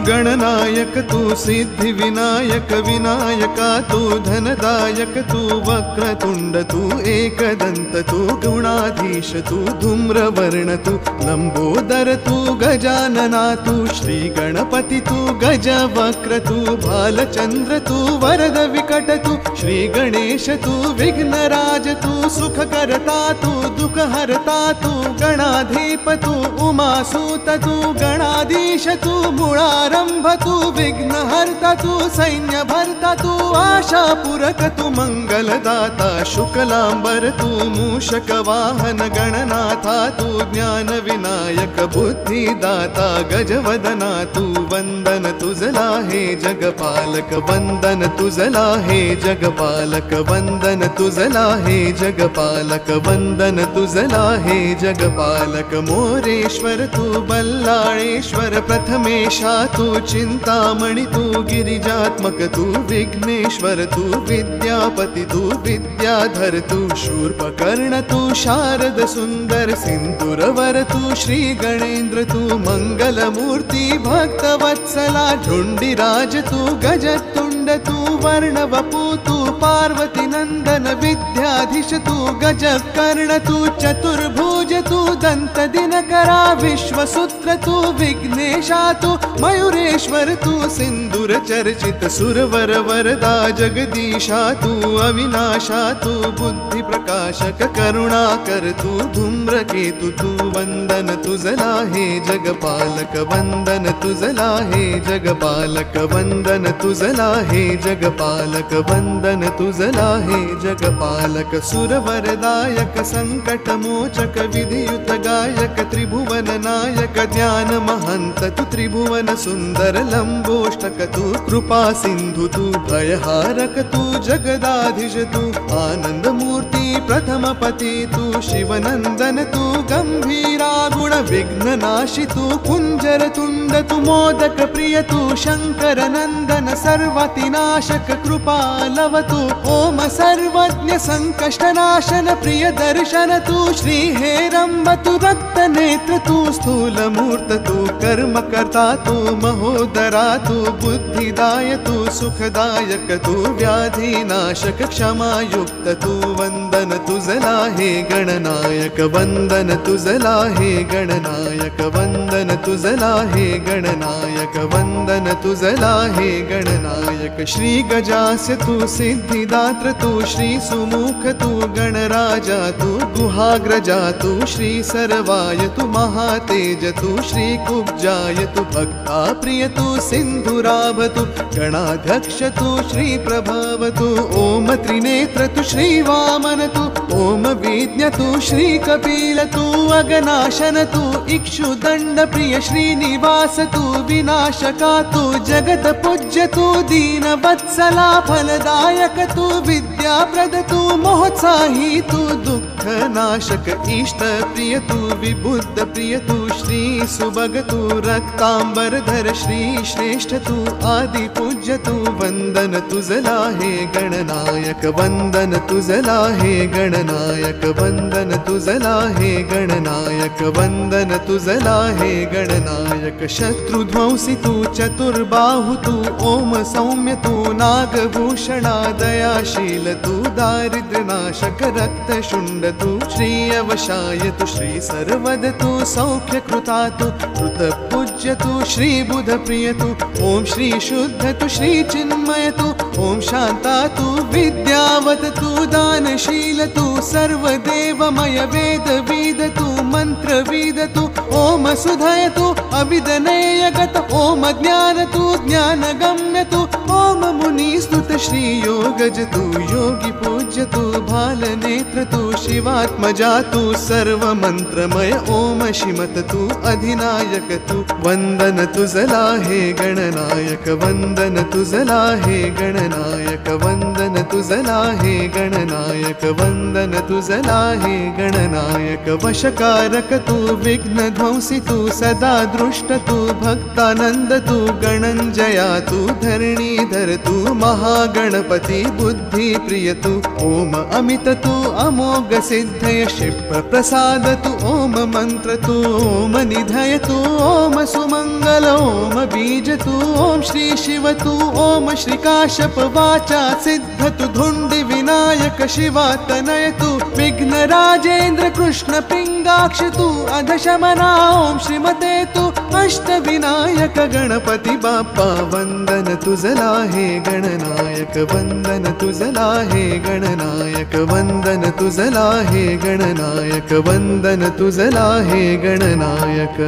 गणनायक तू सिद्धि विनायक विनायका तू धनदायक तू वक्रतुंड तू एकदंत तू गुणाधीश तू धूम्रवर्ण तू लंबोदर तू गजानना तू श्री गणपति तू गजवक्र तू भालचंद्र तू वरद विकट तू श्री गणेश तू विघ्नराज तू सुखकर्ता तू दुःखहर्ता तू गणाधीप तू उमासूत तू गणाधीश तू मूलारंभ तू विघ्नहर्ता तू सैन्यभर्ता तू आशापूरक तू मंगलदाता शुक्लांबर तू मूषक वाहन गणनाथा तू ज्ञान विनायक बुद्धिदाता गजवदना तू वंदन तुझला हे जगपालक वंदन तुझला हे जगपालक वंदन तुझला हे जगपालक वंदन तुझला हे जगपालक मोरेश्वर तू बल्लाळेश्वर प्रथमेशा तू चिंतामणि तू गिरिजात्मक तू विघ्नेश्वर तू विद्यापति तू विद्याधर तू शूर्पकर्ण तू शारद सुंदर सिंदूरवर तू श्री गणेन्द्र तू मंगलमूर्ति भक्तवत्सला झुंडिराज तू गजतुंड तू वर्णवपु तू पार्वती नंदन विद्याधीश तू गजकर्ण तू चतुर्भुज तू दंत दिनकरा विश्वसूत्र तू विघ्नेशा तू मयूरेश्वर तू सिंदूर चर्चित सुरवर वरदा जगदीशा तू अविनाशा तू बुद्धि प्रकाशक करुणाकर तू धूम्रकेतु तू वंदन तुझला हे जगपालक वंदन तुझला हे जगपालक वंदन तुझला हे जगपालक वंदन तुझला हे जगपालक सुरवरदायक संकट मोचक विधियुत गायक त्रिभुवन नायक ज्ञान महंत तू त्रिभुवन सुंदर लंबोष्टक तू कृपा सिंधु तू भयहारक तू जगदाधीश तू आनंद मूर्ति प्रथम पति तू शिवनंदन तू गंभीरा गुण विघ्न नाशि तू कुंजर तुंड तू मोदक प्रिय तू शंकर नंदन सर्वतिनाशक कृपालव तू ओम सर्वज्ञ संकष्ट नाशन प्रिय दर्शन तू श्री हेरंब तू रक्त नेत्र तू स्थूल मूर्त तू कर्म कर्ता तू महोदरा तू बुद्धिदाय तू सुखदायक तू व्याधि नाशक क्षमायुक्त तू वंदन तुझला हे गणनायक वंदन तुझला हे गणनायक वंदन तुझला हे गणनायक वंदन तुझला हे गणनायक श्री गजास्य तू सिद्धिदात्र तू श्री सुमुख तू गणराजा तू गुहाग्रजा तू श्री सर्वाय तू महातेज तू श्री कुब्जाय तू भक्ता प्रिय तू सिंधुराभ तू गणाध्यक्ष तू श्री प्रभव तू ओम त्रिनेत्र तू श्री वामन तू ओम विज्ञ तू श्री कपिल तू अगनाशन तू इक्षुदंड प्रिय श्रीनिवास तू विनाशका तू जगत पूज्य तू दीन वत्सला फलदायक तू विद्याप्रद तू मोहत्साही तू दुःख नाशक इष्ट प्रिय तू विबुद्ध प्रिय तू श्री सुभग तू रक्तांबरधर श्री श्रेष्ठ तू आदि पूज्य तू वंदन तुझला हे गणनायक वंदन तुझला हे गणनायक वंदन तुझला हे गणनायक वंदन तुझला हे गणनायक शत्रुध्वंसी तू चतुर्बाहु तू ओम सौम्य तू नागभूषणा दयाशील तू दारिद्र्यनाशक रक्तशुंड तू श्री अवशाय तू श्री सर्वद तू सौख्य कृता तू कृत पूज्य तू श्री बुध प्रिय तू ओम श्री शुद्ध तू श्री चिन्मय तू ओम शांता तू विद्यावत तू दानशील तू सर्वदेवमय वेद वेद तू मंत्र वेद तू ओम सुधय तू अविदनेयगत ओम ज्ञान तू ज्ञान गम्य तू ओम मुनि स्तुत श्री योगज तू योगी पूज्य तू भाल नेत्र तू शिवात्मजा तू सर्व मंत्रमय ओम शिमत तू अधिनायक तू वंदन तुझला हे गणनायक वंदन तुझला हे गणनायक वंदन तुझला हे गणनायक वंदन तुझला हे गणनायक वशकारक तू विघ्न ध्वंसी तू सदा दृष्ट तू भक्तानंद तू गणंजया तू धरणीधर तू महागणपती बुद्धि प्रिय तू ओम अमित तू अमोघ सिद्धय क्षिप्र प्रसाद तू ओम मंत्र तू ओम निधय तू ओम सुमंगल ओम बीज तू ओम श्री शिव तू ओम श्रीकाश्यप वाचा सिद्ध तू धुंडि विनायक शिवा तनय तू विघ्न राजेन्द्र कृष्ण पिंगाक्ष तू अधशमना ओम श्रीमते तू अष्ट विनायक गणपति बाप्पा वंदन तुझला हे गणनायक वंदन तुझला हे गणनायक वंदन तुझला हे गणनायक वंदन तुझला हे गणनायक।